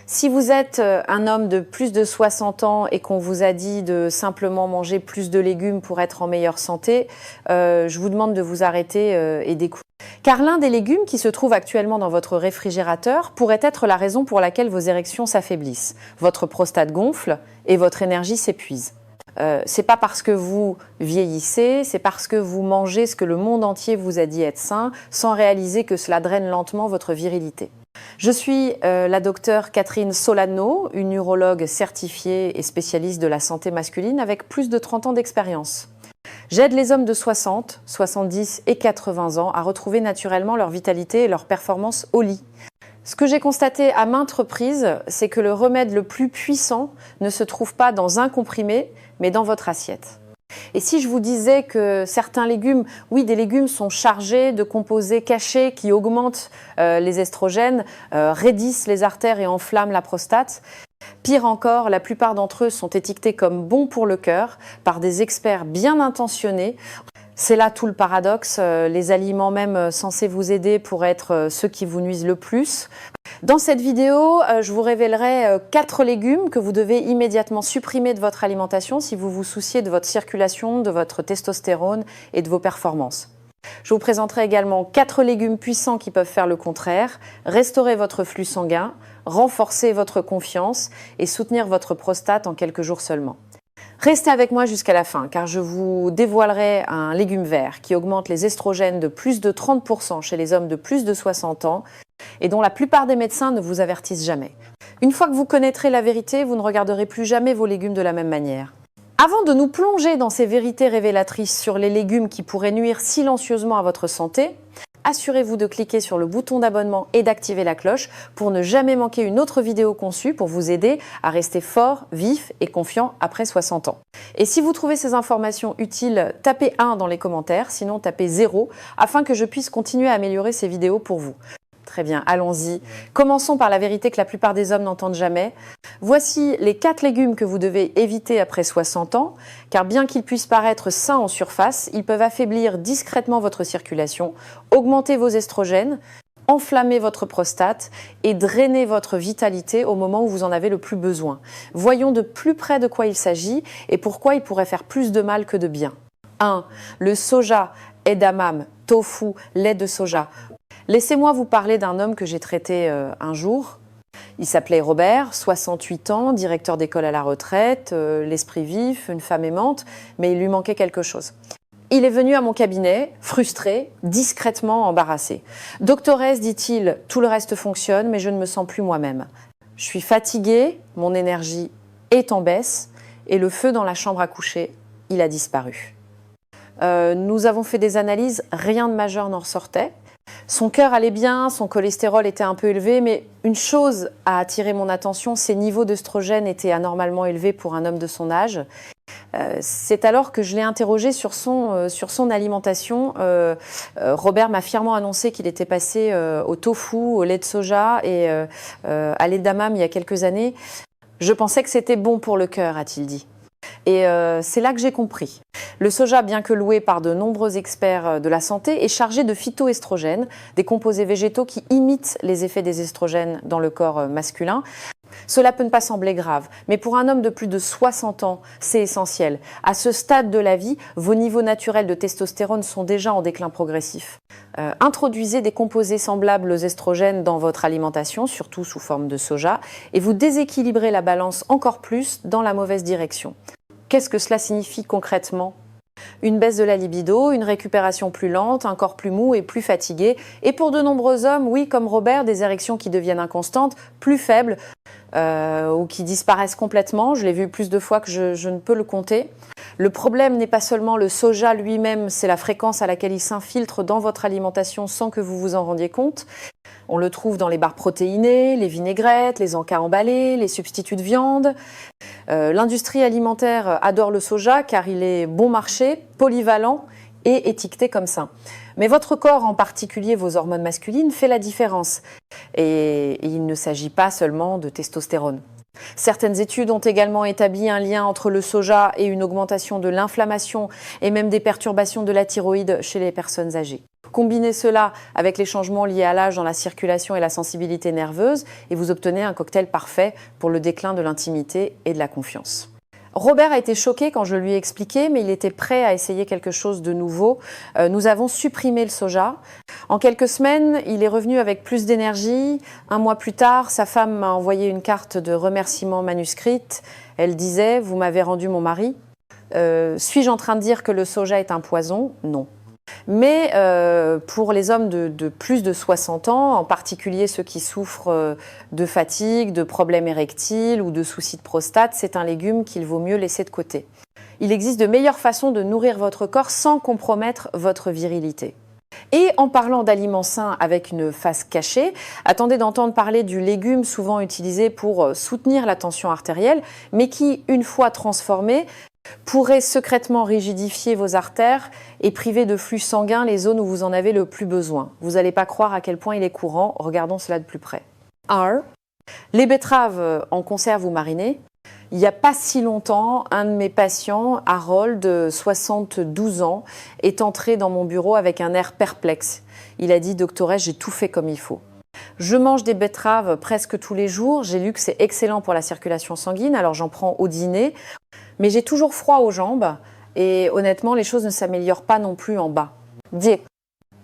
Si vous êtes un homme de plus de 60 ans et qu'on vous a dit de simplement manger plus de légumes pour être en meilleure santé, je vous demande de vous arrêter et d'écouter. Car l'un des légumes qui se trouve actuellement dans votre réfrigérateur pourrait être la raison pour laquelle vos érections s'affaiblissent, votre prostate gonfle et votre énergie s'épuise. C'est pas parce que vous vieillissez, c'est parce que vous mangez ce que le monde entier vous a dit être sain, sans réaliser que cela draine lentement votre virilité. Je suis la docteure Catherine Solano, une urologue certifiée et spécialiste de la santé masculine avec plus de 30 ans d'expérience. J'aide les hommes de 60, 70 et 80 ans à retrouver naturellement leur vitalité et leur performance au lit. Ce que j'ai constaté à maintes reprises, c'est que le remède le plus puissant ne se trouve pas dans un comprimé, mais dans votre assiette. Et si je vous disais que certains légumes, oui, des légumes sont chargés de composés cachés qui augmentent les estrogènes, raidissent les artères et enflamment la prostate. Pire encore, la plupart d'entre eux sont étiquetés comme bons pour le cœur par des experts bien intentionnés. C'est là tout le paradoxe, les aliments même censés vous aider pourraient être ceux qui vous nuisent le plus. Dans cette vidéo, je vous révélerai 4 légumes que vous devez immédiatement supprimer de votre alimentation si vous vous souciez de votre circulation, de votre testostérone et de vos performances. Je vous présenterai également 4 légumes puissants qui peuvent faire le contraire, restaurer votre flux sanguin, renforcer votre confiance et soutenir votre prostate en quelques jours seulement. Restez avec moi jusqu'à la fin car je vous dévoilerai un légume vert qui augmente les estrogènes de plus de 30% chez les hommes de plus de 60 ans et dont la plupart des médecins ne vous avertissent jamais. Une fois que vous connaîtrez la vérité, vous ne regarderez plus jamais vos légumes de la même manière. Avant de nous plonger dans ces vérités révélatrices sur les légumes qui pourraient nuire silencieusement à votre santé, assurez-vous de cliquer sur le bouton d'abonnement et d'activer la cloche pour ne jamais manquer une autre vidéo conçue pour vous aider à rester fort, vif et confiant après 60 ans. Et si vous trouvez ces informations utiles, tapez 1 dans les commentaires, sinon tapez 0 afin que je puisse continuer à améliorer ces vidéos pour vous. Très bien, allons-y. Commençons par la vérité que la plupart des hommes n'entendent jamais. Voici les 4 légumes que vous devez éviter après 60 ans, car bien qu'ils puissent paraître sains en surface, ils peuvent affaiblir discrètement votre circulation, augmenter vos estrogènes, enflammer votre prostate et drainer votre vitalité au moment où vous en avez le plus besoin. Voyons de plus près de quoi il s'agit et pourquoi il pourrait faire plus de mal que de bien. 1. Le soja, edamame, tofu, lait de soja. Laissez-moi vous parler d'un homme que j'ai traité un jour. Il s'appelait Robert, 68 ans, directeur d'école à la retraite, l'esprit vif, une femme aimante, mais il lui manquait quelque chose. Il est venu à mon cabinet, frustré, discrètement embarrassé. « Doctoresse, dit-il, tout le reste fonctionne, mais je ne me sens plus moi-même. Je suis fatigué, mon énergie est en baisse, et le feu dans la chambre à coucher, il a disparu. Nous avons fait des analyses, rien de majeur n'en ressortait. Son cœur allait bien, son cholestérol était un peu élevé, mais une chose a attiré mon attention, ses niveaux d'œstrogène étaient anormalement élevés pour un homme de son âge. C'est alors que je l'ai interrogé sur son alimentation. Robert m'a fièrement annoncé qu'il était passé au tofu, au lait de soja et à l'edamame il y a quelques années. Je pensais que c'était bon pour le cœur, a-t-il dit. Et c'est là que j'ai compris. Le soja, bien que loué par de nombreux experts de la santé, est chargé de phytoestrogènes, des composés végétaux qui imitent les effets des estrogènes dans le corps masculin. Cela peut ne pas sembler grave, mais pour un homme de plus de 60 ans, c'est essentiel. À ce stade de la vie, vos niveaux naturels de testostérone sont déjà en déclin progressif. Introduisez des composés semblables aux estrogènes dans votre alimentation, surtout sous forme de soja, et vous déséquilibrez la balance encore plus dans la mauvaise direction. Qu'est-ce que cela signifie concrètement ? Une baisse de la libido, une récupération plus lente, un corps plus mou et plus fatigué. Et pour de nombreux hommes, oui, comme Robert, des érections qui deviennent inconstantes, plus faibles ou qui disparaissent complètement. Je l'ai vu plus de fois que je ne peux le compter. Le problème n'est pas seulement le soja lui-même, c'est la fréquence à laquelle il s'infiltre dans votre alimentation sans que vous vous en rendiez compte. On le trouve dans les barres protéinées, les vinaigrettes, les encas emballés, les substituts de viande. L'industrie alimentaire adore le soja car il est bon marché, polyvalent et étiqueté comme sain. Mais votre corps, en particulier vos hormones masculines, fait la différence. Et il ne s'agit pas seulement de testostérone. Certaines études ont également établi un lien entre le soja et une augmentation de l'inflammation et même des perturbations de la thyroïde chez les personnes âgées. Combinez cela avec les changements liés à l'âge dans la circulation et la sensibilité nerveuse et vous obtenez un cocktail parfait pour le déclin de l'intimité et de la confiance. Robert a été choqué quand je lui ai expliqué, mais il était prêt à essayer quelque chose de nouveau. Nous avons supprimé le soja. En quelques semaines, il est revenu avec plus d'énergie. Un mois plus tard, sa femme m'a envoyé une carte de remerciement manuscrite. Elle disait « Vous m'avez rendu mon mari ». Suis-je en train de dire que le soja est un poison? Non. Mais pour les hommes de plus de 60 ans, en particulier ceux qui souffrent de fatigue, de problèmes érectiles ou de soucis de prostate, c'est un légume qu'il vaut mieux laisser de côté. Il existe de meilleures façons de nourrir votre corps sans compromettre votre virilité. Et en parlant d'aliments sains avec une face cachée, attendez d'entendre parler du légume souvent utilisé pour soutenir la tension artérielle, mais qui, une fois transformé, pourrait secrètement rigidifier vos artères et priver de flux sanguin les zones où vous en avez le plus besoin. Vous n'allez pas croire à quel point il est courant, regardons cela de plus près. R. Les betteraves en conserve ou marinées. Il n'y a pas si longtemps, un de mes patients, Harold, 72 ans, est entré dans mon bureau avec un air perplexe. Il a dit « Doctoresse, j'ai tout fait comme il faut ». Je mange des betteraves presque tous les jours. J'ai lu que c'est excellent pour la circulation sanguine, alors j'en prends au dîner. Mais j'ai toujours froid aux jambes et honnêtement, les choses ne s'améliorent pas non plus en bas. Dis.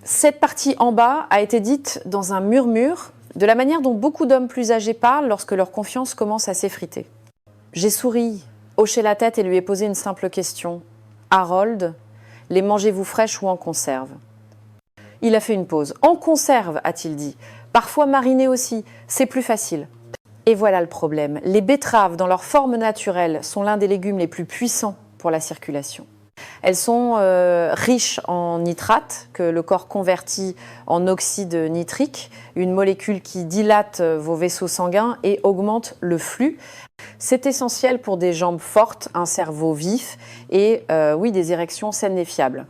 Cette partie en bas a été dite dans un murmure, de la manière dont beaucoup d'hommes plus âgés parlent lorsque leur confiance commence à s'effriter. J'ai souri, hoché la tête et lui ai posé une simple question. Harold, les mangez-vous fraîches ou en conserve? Il a fait une pause. En conserve, a-t-il dit. Parfois marinées aussi, c'est plus facile. Et voilà le problème. Les betteraves, dans leur forme naturelle, sont l'un des légumes les plus puissants pour la circulation. Elles sont riches en nitrate, que le corps convertit en oxyde nitrique, une molécule qui dilate vos vaisseaux sanguins et augmente le flux. C'est essentiel pour des jambes fortes, un cerveau vif et oui, des érections saines et fiables.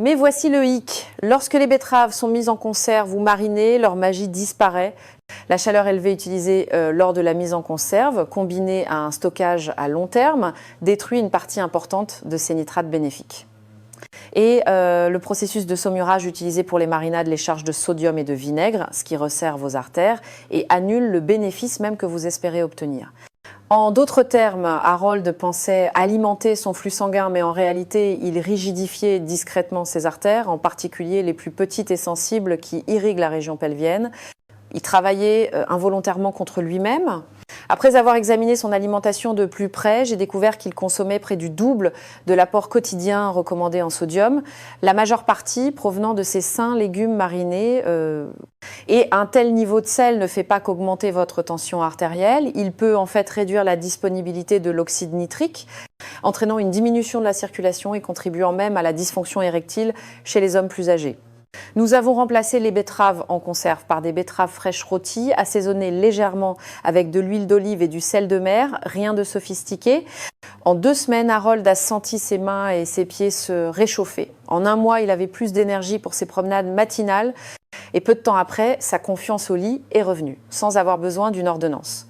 Mais voici le hic. Lorsque les betteraves sont mises en conserve ou marinées, leur magie disparaît. La chaleur élevée utilisée lors de la mise en conserve, combinée à un stockage à long terme, détruit une partie importante de ces nitrates bénéfiques. Et le processus de saumurage utilisé pour les marinades les charge de sodium et de vinaigre, ce qui resserre vos artères et annule le bénéfice même que vous espérez obtenir. En d'autres termes, Harold pensait alimenter son flux sanguin, mais en réalité, il rigidifiait discrètement ses artères, en particulier les plus petites et sensibles qui irriguent la région pelvienne. Il travaillait involontairement contre lui-même. Après avoir examiné son alimentation de plus près, j'ai découvert qu'il consommait près du double de l'apport quotidien recommandé en sodium, la majeure partie provenant de ces sains légumes marinés. Et un tel niveau de sel ne fait pas qu'augmenter votre tension artérielle, il peut en fait réduire la disponibilité de l'oxyde nitrique, entraînant une diminution de la circulation et contribuant même à la dysfonction érectile chez les hommes plus âgés. Nous avons remplacé les betteraves en conserve par des betteraves fraîches rôties, assaisonnées légèrement avec de l'huile d'olive et du sel de mer, rien de sophistiqué. En 2 semaines, Harold a senti ses mains et ses pieds se réchauffer. En 1 mois, il avait plus d'énergie pour ses promenades matinales et peu de temps après, sa confiance au lit est revenue, sans avoir besoin d'une ordonnance.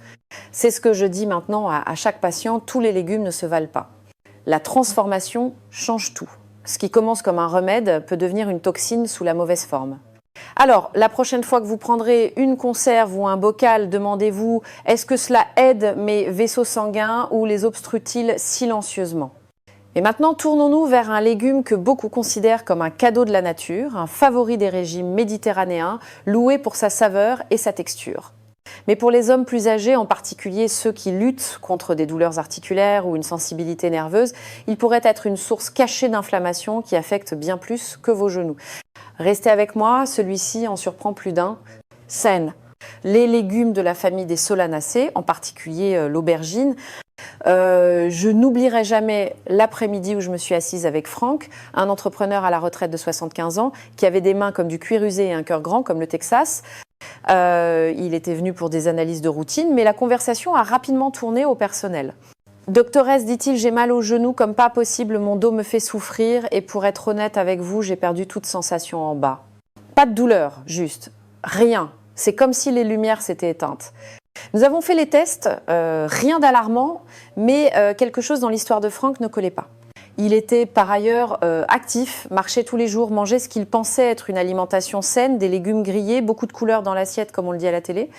C'est ce que je dis maintenant à chaque patient, tous les légumes ne se valent pas. La transformation change tout. Ce qui commence comme un remède peut devenir une toxine sous la mauvaise forme. Alors, la prochaine fois que vous prendrez une conserve ou un bocal, demandez-vous « Est-ce que cela aide mes vaisseaux sanguins ou les obstrue-t-il silencieusement ?» Et maintenant, tournons-nous vers un légume que beaucoup considèrent comme un cadeau de la nature, un favori des régimes méditerranéens, loué pour sa saveur et sa texture. Mais pour les hommes plus âgés, en particulier ceux qui luttent contre des douleurs articulaires ou une sensibilité nerveuse, il pourrait être une source cachée d'inflammation qui affecte bien plus que vos genoux. Restez avec moi, celui-ci en surprend plus d'un. Sen. Les légumes de la famille des solanacées, en particulier l'aubergine. Je n'oublierai jamais l'après-midi où je me suis assise avec Franck, un entrepreneur à la retraite de 75 ans, qui avait des mains comme du cuir usé et un cœur grand comme le Texas. Il était venu pour des analyses de routine, mais la conversation a rapidement tourné au personnel. Doctoresse, dit-il, j'ai mal au genou comme pas possible, mon dos me fait souffrir et pour être honnête avec vous, j'ai perdu toute sensation en bas. Pas de douleur, juste. Rien. C'est comme si les lumières s'étaient éteintes. Nous avons fait les tests, rien d'alarmant, mais quelque chose dans l'histoire de Franck ne collait pas. Il était par ailleurs actif, marchait tous les jours, mangeait ce qu'il pensait être une alimentation saine, des légumes grillés, beaucoup de couleurs dans l'assiette comme on le dit à la télé.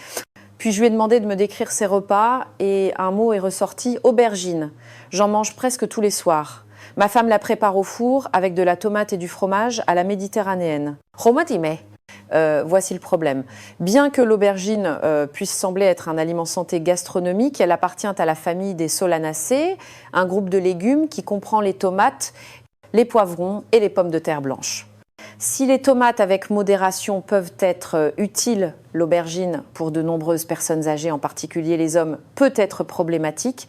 Puis je lui ai demandé de me décrire ses repas et un mot est ressorti, aubergine. J'en mange presque tous les soirs. Ma femme la prépare au four avec de la tomate et du fromage à la méditerranéenne. Voici le problème. Bien que l'aubergine puisse sembler être un aliment santé gastronomique, elle appartient à la famille des Solanacées, un groupe de légumes qui comprend les tomates, les poivrons et les pommes de terre blanches. Si les tomates avec modération peuvent être utiles, l'aubergine, pour de nombreuses personnes âgées, en particulier les hommes, peut être problématique.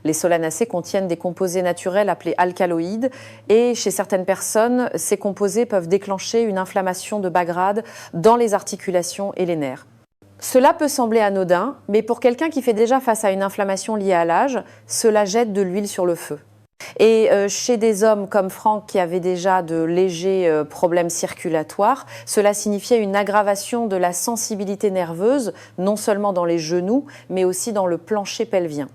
Les solanacées contiennent des composés naturels appelés alcaloïdes et chez certaines personnes, ces composés peuvent déclencher une inflammation de bas grade dans les articulations et les nerfs. Cela peut sembler anodin, mais pour quelqu'un qui fait déjà face à une inflammation liée à l'âge, cela jette de l'huile sur le feu. Et chez des hommes comme Franck qui avaient déjà de légers problèmes circulatoires, cela signifiait une aggravation de la sensibilité nerveuse, non seulement dans les genoux, mais aussi dans le plancher pelvien.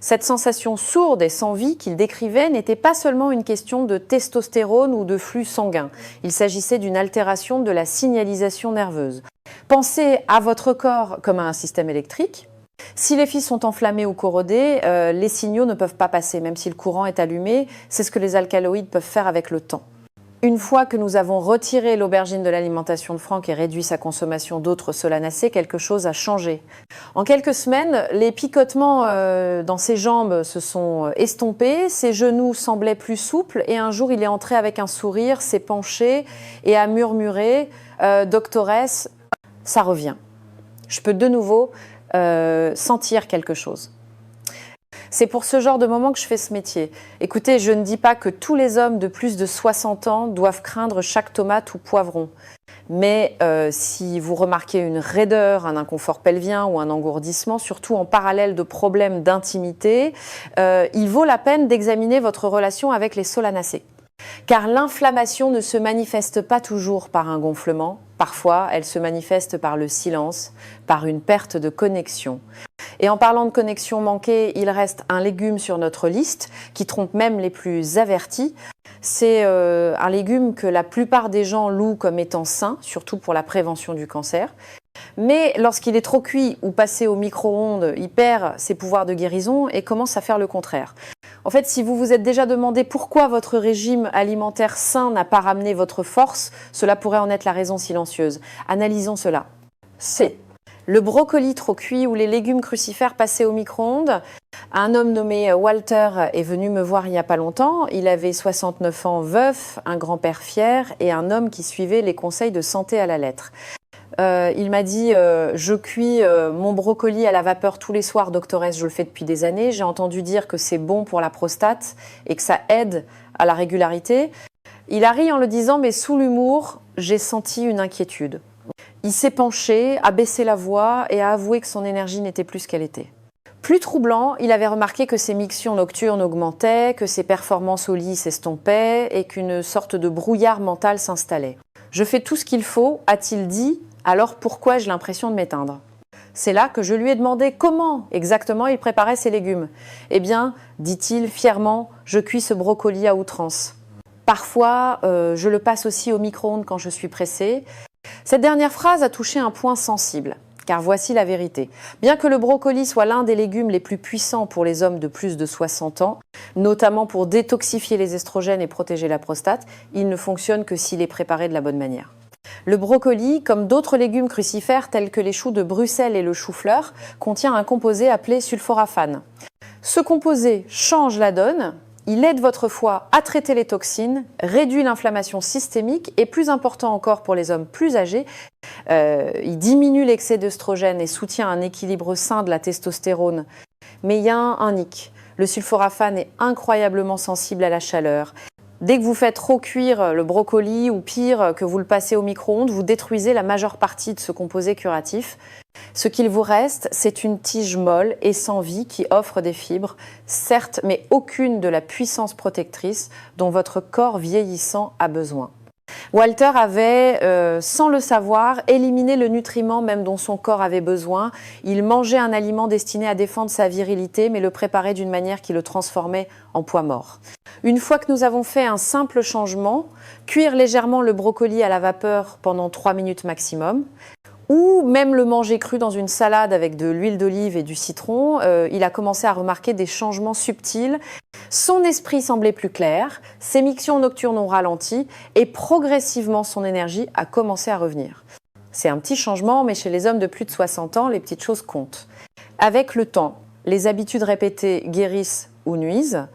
Cette sensation sourde et sans vie qu'il décrivait n'était pas seulement une question de testostérone ou de flux sanguin. Il s'agissait d'une altération de la signalisation nerveuse. Pensez à votre corps comme à un système électrique. Si les fils sont enflammés ou corrodés, les signaux ne peuvent pas passer, même si le courant est allumé. C'est ce que les alcaloïdes peuvent faire avec le temps. Une fois que nous avons retiré l'aubergine de l'alimentation de Franck et réduit sa consommation d'autres solanacées, quelque chose a changé. En quelques semaines, les picotements dans ses jambes se sont estompés, ses genoux semblaient plus souples et un jour il est entré avec un sourire, s'est penché et a murmuré « Doctoresse, ça revient. Je peux de nouveau sentir quelque chose ». C'est pour ce genre de moment que je fais ce métier. Écoutez, je ne dis pas que tous les hommes de plus de 60 ans doivent craindre chaque tomate ou poivron. Mais si vous remarquez une raideur, un inconfort pelvien ou un engourdissement, surtout en parallèle de problèmes d'intimité, il vaut la peine d'examiner votre relation avec les solanacées. Car l'inflammation ne se manifeste pas toujours par un gonflement. Parfois, elle se manifeste par le silence, par une perte de connexion. Et en parlant de connexion manquée, il reste un légume sur notre liste qui trompe même les plus avertis. C'est un légume que la plupart des gens louent comme étant sain, surtout pour la prévention du cancer. Mais lorsqu'il est trop cuit ou passé au micro-ondes, il perd ses pouvoirs de guérison et commence à faire le contraire. En fait, si vous vous êtes déjà demandé pourquoi votre régime alimentaire sain n'a pas ramené votre force, cela pourrait en être la raison silencieuse. Analysons cela. C'est le brocoli trop cuit ou les légumes crucifères passés au micro-ondes. Un homme nommé Walter est venu me voir il n'y a pas longtemps. Il avait 69 ans, veuf, un grand-père fier et un homme qui suivait les conseils de santé à la lettre. Il m'a dit je cuis mon brocoli à la vapeur tous les soirs, doctoresse, je le fais depuis des années. J'ai entendu dire que c'est bon pour la prostate et que ça aide à la régularité. Il a ri en le disant, mais sous l'humour, j'ai senti une inquiétude. Il s'est penché, a baissé la voix et a avoué que son énergie n'était plus ce qu'elle était. Plus troublant, il avait remarqué que ses mictions nocturnes augmentaient, que ses performances au lit s'estompaient et qu'une sorte de brouillard mental s'installait. Je fais tout ce qu'il faut, a-t-il dit. Alors pourquoi j'ai l'impression de m'éteindre? C'est là que je lui ai demandé comment exactement il préparait ses légumes. Eh bien, dit-il fièrement, je cuis ce brocoli à outrance. Parfois, je le passe aussi au micro-ondes quand je suis pressée. Cette dernière phrase a touché un point sensible, car voici la vérité. Bien que le brocoli soit l'un des légumes les plus puissants pour les hommes de plus de 60 ans, notamment pour détoxifier les estrogènes et protéger la prostate, il ne fonctionne que s'il est préparé de la bonne manière. Le brocoli, comme d'autres légumes crucifères tels que les choux de Bruxelles et le chou-fleur, contient un composé appelé sulforaphane. Ce composé change la donne, il aide votre foie à traiter les toxines, réduit l'inflammation systémique et, plus important encore pour les hommes plus âgés, il diminue l'excès d'œstrogène et soutient un équilibre sain de la testostérone. Mais il y a un hic, le sulforaphane est incroyablement sensible à la chaleur. Dès que vous faites trop cuire le brocoli ou pire que vous le passez au micro-ondes, vous détruisez la majeure partie de ce composé curatif. Ce qu'il vous reste, c'est une tige molle et sans vie qui offre des fibres, certes, mais aucune de la puissance protectrice dont votre corps vieillissant a besoin. Walter avait, sans le savoir, éliminé le nutriment même dont son corps avait besoin. Il mangeait un aliment destiné à défendre sa virilité, mais le préparait d'une manière qui le transformait en poids mort. Une fois que nous avons fait un simple changement, cuire légèrement le brocoli à la vapeur pendant 3 minutes maximum, ou même le manger cru dans une salade avec de l'huile d'olive et du citron, il a commencé à remarquer des changements subtils. Son esprit semblait plus clair, ses mictions nocturnes ont ralenti et progressivement son énergie a commencé à revenir. C'est un petit changement, mais chez les hommes de plus de 60 ans, les petites choses comptent. Avec le temps, les habitudes répétées guérissent ou nuisent.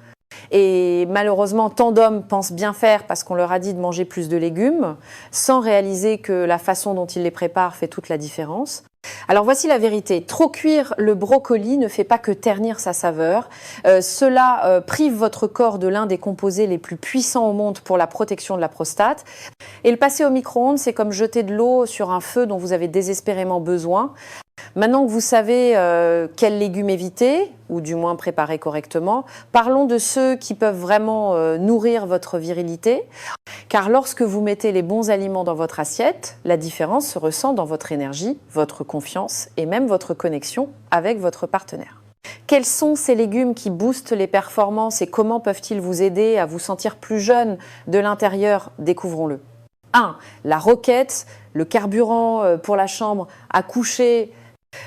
Et malheureusement, tant d'hommes pensent bien faire parce qu'on leur a dit de manger plus de légumes, sans réaliser que la façon dont ils les préparent fait toute la différence. Alors voici la vérité, trop cuire le brocoli ne fait pas que ternir sa saveur, cela prive votre corps de l'un des composés les plus puissants au monde pour la protection de la prostate. Et le passer au micro-ondes, c'est comme jeter de l'eau sur un feu dont vous avez désespérément besoin. Maintenant que vous savez quels légumes éviter, ou du moins préparer correctement, parlons de ceux qui peuvent vraiment nourrir votre virilité. Car lorsque vous mettez les bons aliments dans votre assiette, la différence se ressent dans votre énergie, votre confiance et même votre connexion avec votre partenaire. Quels sont ces légumes qui boostent les performances et comment peuvent-ils vous aider à vous sentir plus jeune de l'intérieur? Découvrons-le. 1. La roquette, le carburant pour la chambre à coucher.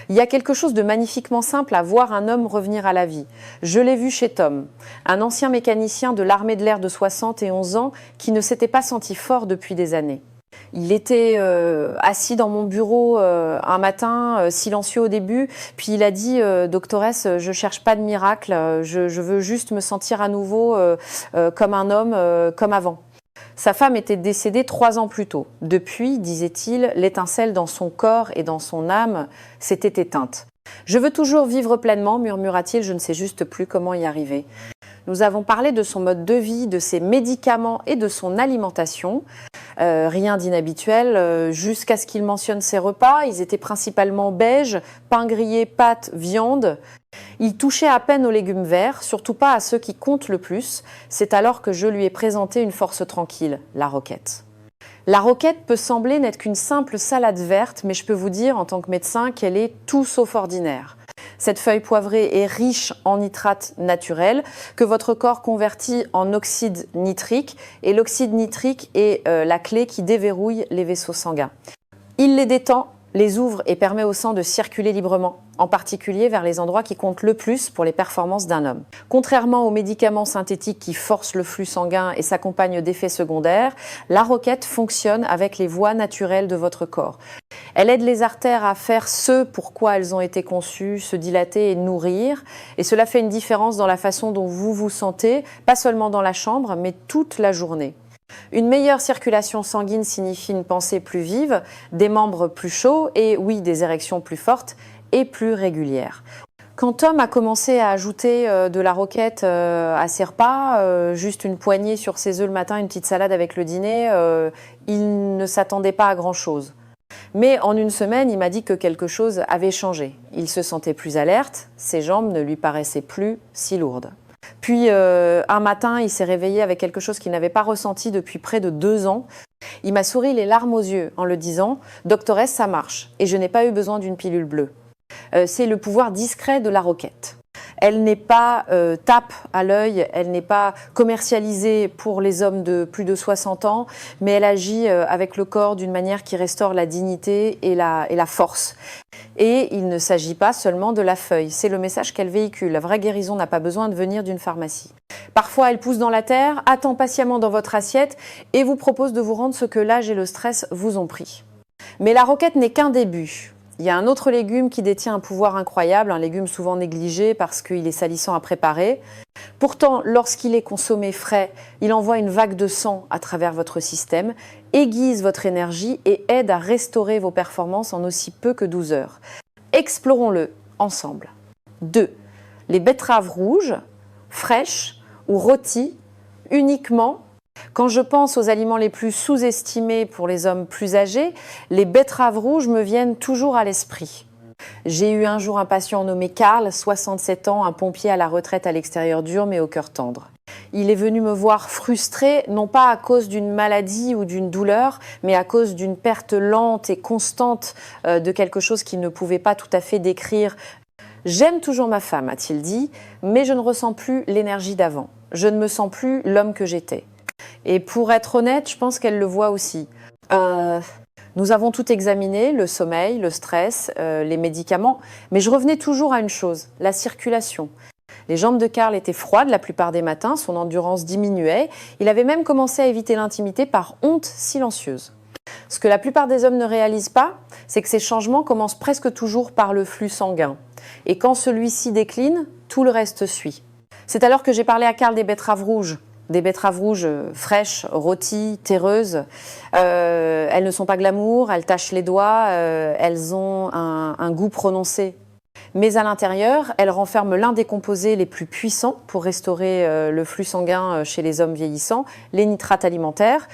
Il y a quelque chose de magnifiquement simple à voir un homme revenir à la vie. Je l'ai vu chez Tom, un ancien mécanicien de l'armée de l'air de 71 ans qui ne s'était pas senti fort depuis des années. Il était assis dans mon bureau un matin, silencieux au début, puis il a dit « Doctoresse, je ne cherche pas de miracle, je veux juste me sentir à nouveau comme un homme, comme avant ». Sa femme était décédée 3 ans plus tôt. Depuis, disait-il, l'étincelle dans son corps et dans son âme s'était éteinte. « Je veux toujours vivre pleinement », murmura-t-il, « je ne sais juste plus comment y arriver ». Nous avons parlé de son mode de vie, de ses médicaments et de son alimentation. Rien d'inhabituel, jusqu'à ce qu'il mentionne ses repas. Ils étaient principalement beige, pain grillé, pâtes, viande. Il touchait à peine aux légumes verts, surtout pas à ceux qui comptent le plus. C'est alors que je lui ai présenté une force tranquille, la roquette. La roquette peut sembler n'être qu'une simple salade verte, mais je peux vous dire en tant que médecin qu'elle est tout sauf ordinaire. Cette feuille poivrée est riche en nitrates naturels que votre corps convertit en oxyde nitrique et l'oxyde nitrique est la clé qui déverrouille les vaisseaux sanguins. Il les détend, les ouvre et permet au sang de circuler librement, en particulier vers les endroits qui comptent le plus pour les performances d'un homme. Contrairement aux médicaments synthétiques qui forcent le flux sanguin et s'accompagnent d'effets secondaires, la roquette fonctionne avec les voies naturelles de votre corps. Elle aide les artères à faire ce pour quoi elles ont été conçues, se dilater et nourrir. Et cela fait une différence dans la façon dont vous vous sentez, pas seulement dans la chambre, mais toute la journée. Une meilleure circulation sanguine signifie une pensée plus vive, des membres plus chauds et, oui, des érections plus fortes et plus régulières. Quand Tom a commencé à ajouter de la roquette à ses repas, juste une poignée sur ses œufs le matin, une petite salade avec le dîner, il ne s'attendait pas à grand-chose. Mais en une semaine, il m'a dit que quelque chose avait changé. Il se sentait plus alerte, ses jambes ne lui paraissaient plus si lourdes. Puis un matin, il s'est réveillé avec quelque chose qu'il n'avait pas ressenti depuis près de 2 ans. Il m'a souri les larmes aux yeux en le disant « Doctoresse, ça marche et je n'ai pas eu besoin d'une pilule bleue ». C'est le pouvoir discret de la roquette. Elle n'est pas tape à l'œil, elle n'est pas commercialisée pour les hommes de plus de 60 ans, mais elle agit avec le corps d'une manière qui restaure la dignité et la force. Et il ne s'agit pas seulement de la feuille, c'est le message qu'elle véhicule. La vraie guérison n'a pas besoin de venir d'une pharmacie. Parfois, elle pousse dans la terre, attend patiemment dans votre assiette et vous propose de vous rendre ce que l'âge et le stress vous ont pris. Mais la roquette n'est qu'un début. Il y a un autre légume qui détient un pouvoir incroyable, un légume souvent négligé parce qu'il est salissant à préparer. Pourtant, lorsqu'il est consommé frais, il envoie une vague de sang à travers votre système, aiguise votre énergie et aide à restaurer vos performances en aussi peu que 12 heures. Explorons-le ensemble. 2. Les betteraves rouges, fraîches ou rôties, uniquement. Quand je pense aux aliments les plus sous-estimés pour les hommes plus âgés, les betteraves rouges me viennent toujours à l'esprit. J'ai eu un jour un patient nommé Karl, 67 ans, un pompier à la retraite à l'extérieur dur mais au cœur tendre. Il est venu me voir frustré, non pas à cause d'une maladie ou d'une douleur, mais à cause d'une perte lente et constante de quelque chose qu'il ne pouvait pas tout à fait décrire. « J'aime toujours ma femme », a-t-il dit, mais je ne ressens plus l'énergie d'avant. Je ne me sens plus l'homme que j'étais. Et pour être honnête, je pense qu'elle le voit aussi. Nous avons tout examiné, le sommeil, le stress, les médicaments, mais je revenais toujours à une chose, la circulation. Les jambes de Karl étaient froides la plupart des matins, son endurance diminuait. Il avait même commencé à éviter l'intimité par honte silencieuse. Ce que la plupart des hommes ne réalisent pas, c'est que ces changements commencent presque toujours par le flux sanguin. Et quand celui-ci décline, tout le reste suit. C'est alors que j'ai parlé à Karl des betteraves rouges. Des betteraves rouges fraîches, rôties, terreuses. Elles ne sont pas glamour, elles tachent les doigts, elles ont un goût prononcé. Mais à l'intérieur, elles renferment l'un des composés les plus puissants pour restaurer le flux sanguin chez les hommes vieillissants, les nitrates alimentaires.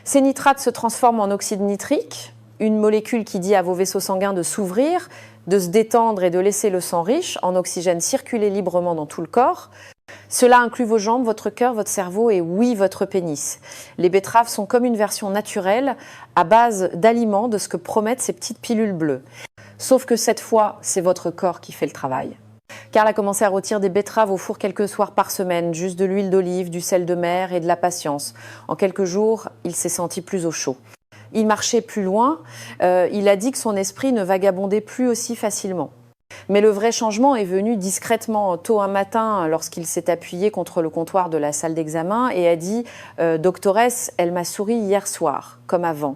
Ces nitrates se transforment en oxyde nitrique, une molécule qui dit à vos vaisseaux sanguins de s'ouvrir, de se détendre et de laisser le sang riche en oxygène circuler librement dans tout le corps. Cela inclut vos jambes, votre cœur, votre cerveau et oui, votre pénis. Les betteraves sont comme une version naturelle à base d'aliments de ce que promettent ces petites pilules bleues. Sauf que cette fois, c'est votre corps qui fait le travail. Karl a commencé à rôtir des betteraves au four quelques soirs par semaine, juste de l'huile d'olive, du sel de mer et de la patience. En quelques jours, il s'est senti plus au chaud. Il marchait plus loin, il a dit que son esprit ne vagabondait plus aussi facilement. Mais le vrai changement est venu discrètement, tôt un matin, lorsqu'il s'est appuyé contre le comptoir de la salle d'examen et a dit « Doctoresse, elle m'a souri hier soir, comme avant. »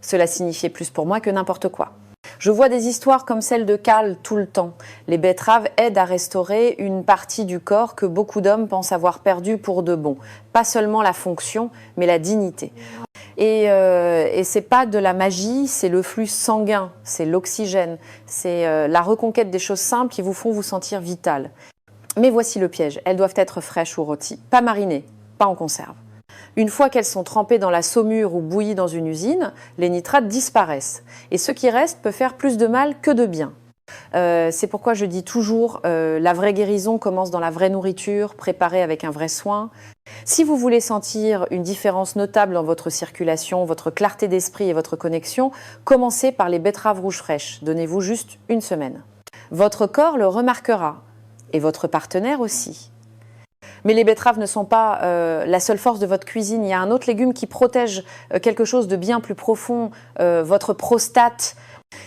Cela signifiait plus pour moi que n'importe quoi. Je vois des histoires comme celle de Karl tout le temps. Les betteraves aident à restaurer une partie du corps que beaucoup d'hommes pensent avoir perdue pour de bon. Pas seulement la fonction, mais la dignité. Et c'est pas de la magie, c'est le flux sanguin, c'est l'oxygène, c'est la reconquête des choses simples qui vous font vous sentir vital. Mais voici le piège, elles doivent être fraîches ou rôties, pas marinées, pas en conserve. Une fois qu'elles sont trempées dans la saumure ou bouillies dans une usine, les nitrates disparaissent. Et ce qui reste peut faire plus de mal que de bien. C'est pourquoi je dis toujours, la vraie guérison commence dans la vraie nourriture, préparée avec un vrai soin. Si vous voulez sentir une différence notable dans votre circulation, votre clarté d'esprit et votre connexion, commencez par les betteraves rouges fraîches. Donnez-vous juste une semaine. Votre corps le remarquera, et votre partenaire aussi. Mais les betteraves ne sont pas la seule force de votre cuisine. Il y a un autre légume qui protège quelque chose de bien plus profond, votre prostate.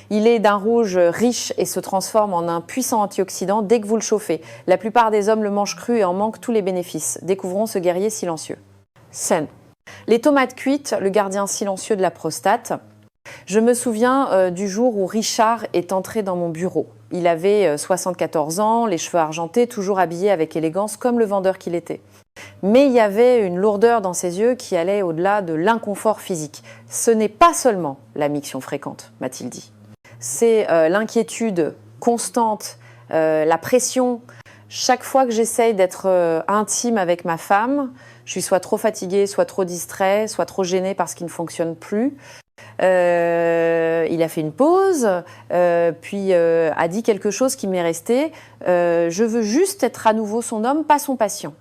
Il est d'un rouge riche et se transforme en un puissant antioxydant dès que vous le chauffez. La plupart des hommes le mangent cru et en manquent tous les bénéfices. Découvrons ce guerrier silencieux. Scène. Les tomates cuites, le gardien silencieux de la prostate. Je me souviens du jour où Richard est entré dans mon bureau. Il avait 74 ans, les cheveux argentés, toujours habillé avec élégance comme le vendeur qu'il était. Mais il y avait une lourdeur dans ses yeux qui allait au-delà de l'inconfort physique. Ce n'est pas seulement la miction fréquente, m'a-t-il dit. C'est l'inquiétude constante, la pression. Chaque fois que j'essaye d'être intime avec ma femme, je suis soit trop fatiguée, soit trop distrait, soit trop gênée parce qu'il ne fonctionne plus. Il a fait une pause, puis a dit quelque chose qui m'est resté. Je veux juste être à nouveau son homme, pas son patient.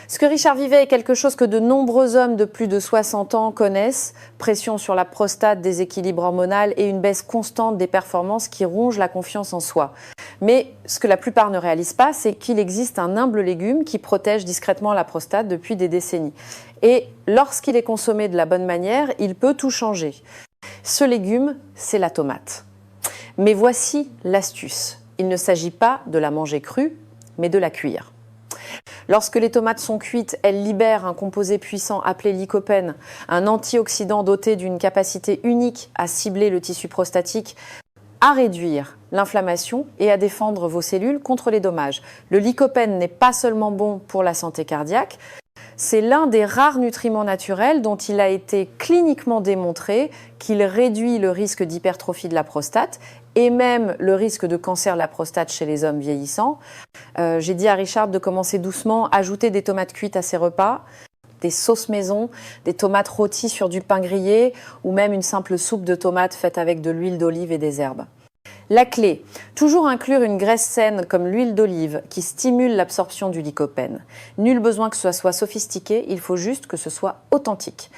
Ce que Richard vivait est quelque chose que de nombreux hommes de plus de 60 ans connaissent. Pression sur la prostate, déséquilibre hormonal et une baisse constante des performances qui rongent la confiance en soi. Mais ce que la plupart ne réalisent pas, c'est qu'il existe un humble légume qui protège discrètement la prostate depuis des décennies. Et lorsqu'il est consommé de la bonne manière, il peut tout changer. Ce légume, c'est la tomate. Mais voici l'astuce. Il ne s'agit pas de la manger crue, mais de la cuire. Lorsque les tomates sont cuites, elles libèrent un composé puissant appelé lycopène, un antioxydant doté d'une capacité unique à cibler le tissu prostatique, à réduire l'inflammation et à défendre vos cellules contre les dommages. Le lycopène n'est pas seulement bon pour la santé cardiaque, c'est l'un des rares nutriments naturels dont il a été cliniquement démontré qu'il réduit le risque d'hypertrophie de la prostate et même le risque de cancer de la prostate chez les hommes vieillissants. J'ai dit à Richard de commencer doucement, ajouter des tomates cuites à ses repas, des sauces maison, des tomates rôties sur du pain grillé ou même une simple soupe de tomates faite avec de l'huile d'olive et des herbes. La clé, toujours inclure une graisse saine comme l'huile d'olive qui stimule l'absorption du lycopène. Nul besoin que ce soit sophistiqué, il faut juste que ce soit authentique.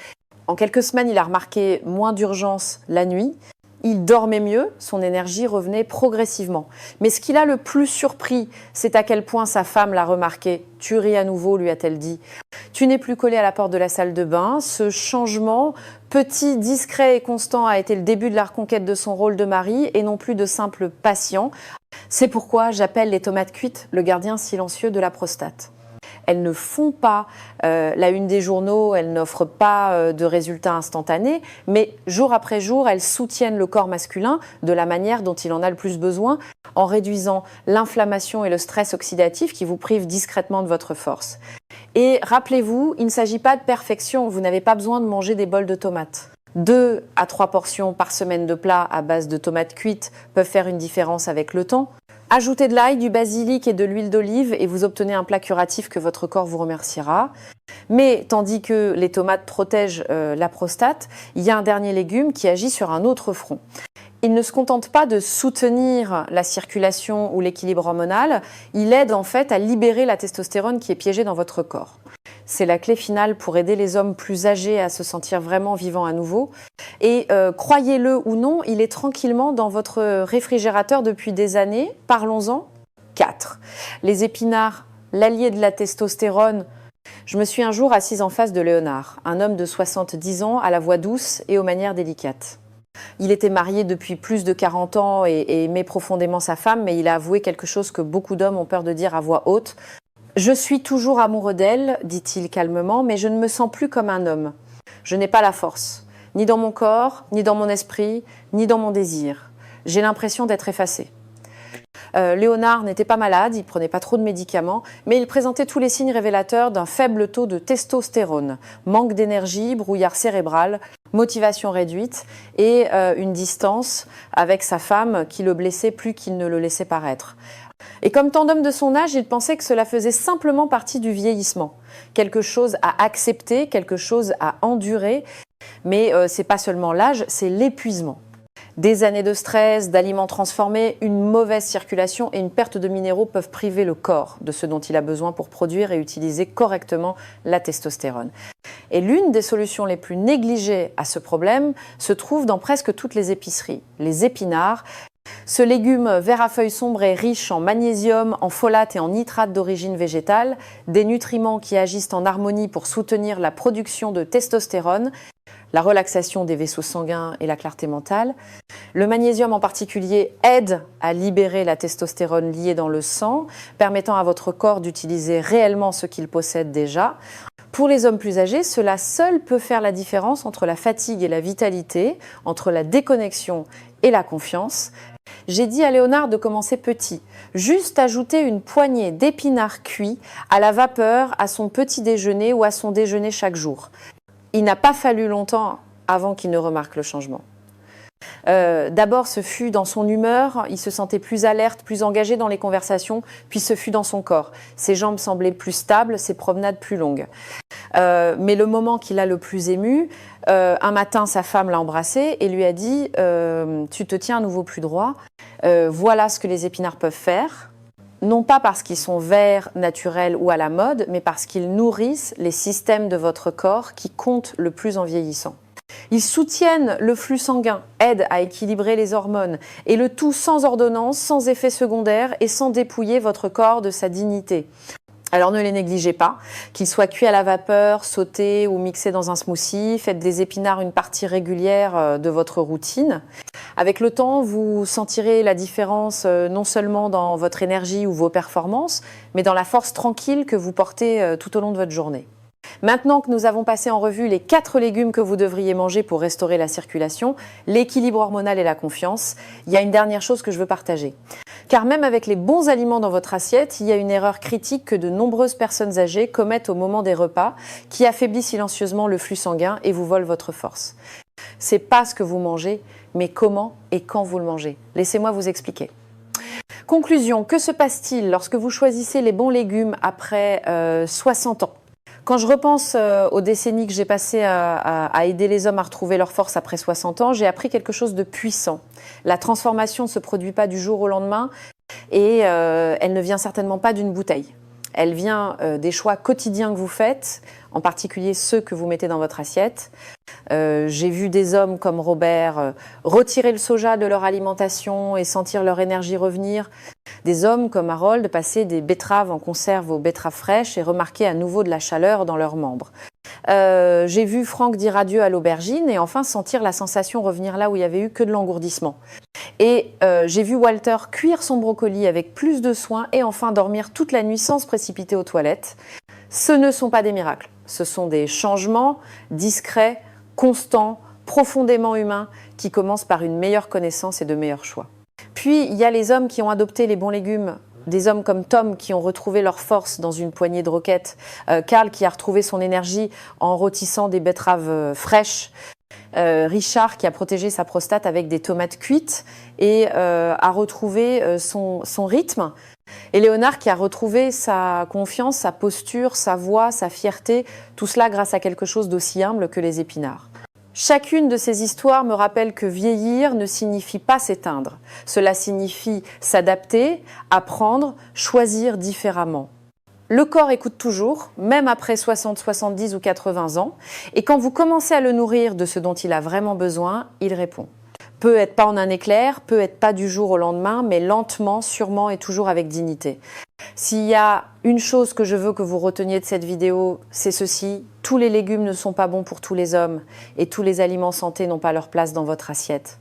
En quelques semaines, il a remarqué moins d'urgence la nuit. Il dormait mieux, son énergie revenait progressivement. Mais ce qui l'a le plus surpris, c'est à quel point sa femme l'a remarqué. « Tu ris à nouveau », lui a-t-elle dit. « Tu n'es plus collé à la porte de la salle de bain ». Ce changement, petit, discret et constant, a été le début de la reconquête de son rôle de mari et non plus de simple patient. C'est pourquoi j'appelle les tomates cuites le gardien silencieux de la prostate. Elles ne font pas la une des journaux, elles n'offrent pas de résultats instantanés, mais jour après jour, elles soutiennent le corps masculin de la manière dont il en a le plus besoin, en réduisant l'inflammation et le stress oxydatif qui vous privent discrètement de votre force. Et rappelez-vous, il ne s'agit pas de perfection, vous n'avez pas besoin de manger des bols de tomates. 2 à 3 portions par semaine de plats à base de tomates cuites peuvent faire une différence avec le temps. Ajoutez de l'ail, du basilic et de l'huile d'olive et vous obtenez un plat curatif que votre corps vous remerciera. Mais tandis que les tomates protègent la prostate, il y a un dernier légume qui agit sur un autre front. Il ne se contente pas de soutenir la circulation ou l'équilibre hormonal, il aide en fait à libérer la testostérone qui est piégée dans votre corps. C'est la clé finale pour aider les hommes plus âgés à se sentir vraiment vivants à nouveau. Et croyez-le ou non, il est tranquillement dans votre réfrigérateur depuis des années. Parlons-en. 4. Les épinards, l'allié de la testostérone. Je me suis un jour assise en face de Léonard, un homme de 70 ans à la voix douce et aux manières délicates. Il était marié depuis plus de 40 ans et aimait profondément sa femme, mais il a avoué quelque chose que beaucoup d'hommes ont peur de dire à voix haute. « Je suis toujours amoureux d'elle, dit-il calmement, mais je ne me sens plus comme un homme. Je n'ai pas la force, ni dans mon corps, ni dans mon esprit, ni dans mon désir. J'ai l'impression d'être effacé. » Léonard n'était pas malade, il prenait pas trop de médicaments, mais il présentait tous les signes révélateurs d'un faible taux de testostérone, manque d'énergie, brouillard cérébral, motivation réduite et une distance avec sa femme qui le blessait plus qu'il ne le laissait paraître. Et comme tant d'hommes de son âge, il pensait que cela faisait simplement partie du vieillissement. Quelque chose à accepter, quelque chose à endurer, mais c'est pas seulement l'âge, c'est l'épuisement. Des années de stress, d'aliments transformés, une mauvaise circulation et une perte de minéraux peuvent priver le corps de ce dont il a besoin pour produire et utiliser correctement la testostérone. Et l'une des solutions les plus négligées à ce problème se trouve dans presque toutes les épiceries, les épinards. Ce légume vert à feuilles sombres est riche en magnésium, en folate et en nitrate d'origine végétale, des nutriments qui agissent en harmonie pour soutenir la production de testostérone, la relaxation des vaisseaux sanguins et la clarté mentale. Le magnésium en particulier aide à libérer la testostérone liée dans le sang, permettant à votre corps d'utiliser réellement ce qu'il possède déjà. Pour les hommes plus âgés, cela seul peut faire la différence entre la fatigue et la vitalité, entre la déconnexion et la confiance. J'ai dit à Léonard de commencer petit, juste ajouter une poignée d'épinards cuits à la vapeur à son petit déjeuner ou à son déjeuner chaque jour. Il n'a pas fallu longtemps avant qu'il ne remarque le changement. D'abord, ce fut dans son humeur, il se sentait plus alerte, plus engagé dans les conversations, puis ce fut dans son corps. Ses jambes semblaient plus stables, ses promenades plus longues. Mais le moment qui l'a le plus ému, un matin, sa femme l'a embrassé et lui a dit « Tu te tiens à nouveau plus droit, voilà ce que les épinards peuvent faire ». Non pas parce qu'ils sont verts, naturels ou à la mode, mais parce qu'ils nourrissent les systèmes de votre corps qui comptent le plus en vieillissant. Ils soutiennent le flux sanguin, aident à équilibrer les hormones, et le tout sans ordonnance, sans effet secondaire et sans dépouiller votre corps de sa dignité. Alors ne les négligez pas, qu'ils soient cuits à la vapeur, sautés ou mixés dans un smoothie, faites des épinards une partie régulière de votre routine. Avec le temps, vous sentirez la différence non seulement dans votre énergie ou vos performances, mais dans la force tranquille que vous portez tout au long de votre journée. Maintenant que nous avons passé en revue les 4 légumes que vous devriez manger pour restaurer la circulation, l'équilibre hormonal et la confiance, il y a une dernière chose que je veux partager. Car même avec les bons aliments dans votre assiette, il y a une erreur critique que de nombreuses personnes âgées commettent au moment des repas qui affaiblit silencieusement le flux sanguin et vous vole votre force. C'est pas ce que vous mangez, mais comment et quand vous le mangez. Laissez-moi vous expliquer. Conclusion, que se passe-t-il lorsque vous choisissez les bons légumes après 60 ans ? Quand je repense aux décennies que j'ai passées à aider les hommes à retrouver leur force après 60 ans, j'ai appris quelque chose de puissant. La transformation ne se produit pas du jour au lendemain et elle ne vient certainement pas d'une bouteille. Elle vient des choix quotidiens que vous faites, en particulier ceux que vous mettez dans votre assiette. J'ai vu des hommes comme Robert retirer le soja de leur alimentation et sentir leur énergie revenir. Des hommes comme Harold passer des betteraves en conserve aux betteraves fraîches et remarquer à nouveau de la chaleur dans leurs membres. J'ai vu Franck dire adieu à l'aubergine et enfin sentir la sensation revenir là où il n'y avait eu que de l'engourdissement. Et j'ai vu Walter cuire son brocoli avec plus de soin et enfin dormir toute la nuit sans se précipiter aux toilettes. Ce ne sont pas des miracles, ce sont des changements discrets, constants, profondément humains qui commencent par une meilleure connaissance et de meilleurs choix. Puis il y a les hommes qui ont adopté les bons légumes. Des hommes comme Tom qui ont retrouvé leur force dans une poignée de roquettes, Karl qui a retrouvé son énergie en rôtissant des betteraves fraîches, Richard qui a protégé sa prostate avec des tomates cuites et a retrouvé son rythme, et Léonard qui a retrouvé sa confiance, sa posture, sa voix, sa fierté, tout cela grâce à quelque chose d'aussi humble que les épinards. Chacune de ces histoires me rappelle que vieillir ne signifie pas s'éteindre. Cela signifie s'adapter, apprendre, choisir différemment. Le corps écoute toujours, même après 60, 70 ou 80 ans, et quand vous commencez à le nourrir de ce dont il a vraiment besoin, il répond. Peut-être pas en un éclair, peut-être pas du jour au lendemain, mais lentement, sûrement et toujours avec dignité. S'il y a une chose que je veux que vous reteniez de cette vidéo, c'est ceci: tous les légumes ne sont pas bons pour tous les hommes et tous les aliments santé n'ont pas leur place dans votre assiette.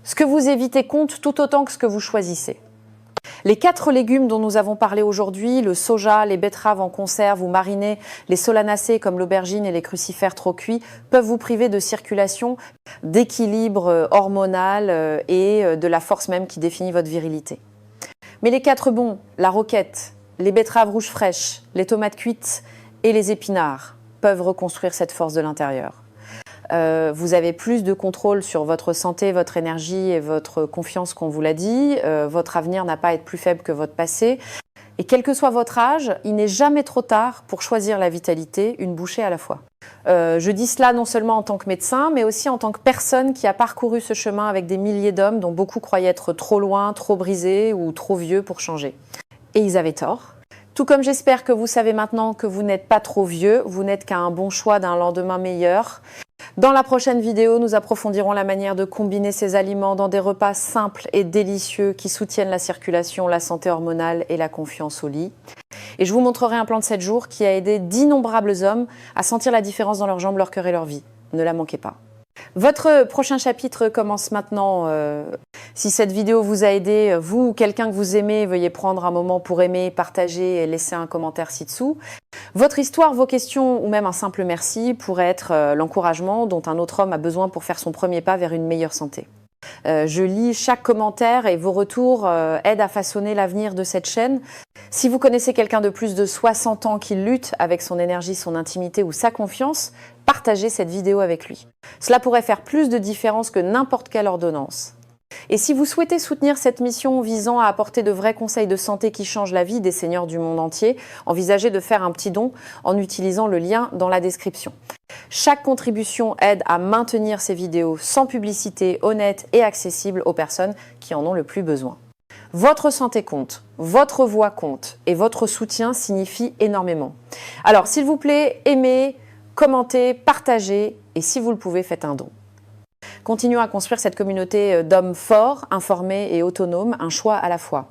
Ce que vous évitez compte tout autant que ce que vous choisissez. Les 4 légumes dont nous avons parlé aujourd'hui, le soja, les betteraves en conserve ou marinées, les solanacées comme l'aubergine et les crucifères trop cuits, peuvent vous priver de circulation, d'équilibre hormonal et de la force même qui définit votre virilité. Mais les 4 bons, la roquette, les betteraves rouges fraîches, les tomates cuites et les épinards, peuvent reconstruire cette force de l'intérieur. Vous avez plus de contrôle sur votre santé, votre énergie et votre confiance qu'on vous l'a dit. Votre avenir n'a pas à être plus faible que votre passé. Et quel que soit votre âge, il n'est jamais trop tard pour choisir la vitalité, une bouchée à la fois. Je dis cela non seulement en tant que médecin, mais aussi en tant que personne qui a parcouru ce chemin avec des milliers d'hommes dont beaucoup croyaient être trop loin, trop brisés ou trop vieux pour changer. Et ils avaient tort. Tout comme j'espère que vous savez maintenant que vous n'êtes pas trop vieux, vous n'êtes qu'à un bon choix d'un lendemain meilleur. Dans la prochaine vidéo, nous approfondirons la manière de combiner ces aliments dans des repas simples et délicieux qui soutiennent la circulation, la santé hormonale et la confiance au lit. Et je vous montrerai un plan de 7 jours qui a aidé d'innombrables hommes à sentir la différence dans leurs jambes, leur cœur et leur vie. Ne la manquez pas. Votre prochain chapitre commence maintenant. Si cette vidéo vous a aidé, vous ou quelqu'un que vous aimez, veuillez prendre un moment pour aimer, partager et laisser un commentaire ci-dessous. Votre histoire, vos questions ou même un simple merci pourrait être l'encouragement dont un autre homme a besoin pour faire son premier pas vers une meilleure santé. Je lis chaque commentaire et vos retours aident à façonner l'avenir de cette chaîne. Si vous connaissez quelqu'un de plus de 60 ans qui lutte avec son énergie, son intimité ou sa confiance, partagez cette vidéo avec lui. Cela pourrait faire plus de différence que n'importe quelle ordonnance. Et si vous souhaitez soutenir cette mission visant à apporter de vrais conseils de santé qui changent la vie des seniors du monde entier, envisagez de faire un petit don en utilisant le lien dans la description. Chaque contribution aide à maintenir ces vidéos sans publicité, honnêtes et accessibles aux personnes qui en ont le plus besoin. Votre santé compte, votre voix compte et votre soutien signifie énormément. Alors s'il vous plaît, aimez, commentez, partagez et si vous le pouvez, faites un don. Continuons à construire cette communauté d'hommes forts, informés et autonomes, un choix à la fois.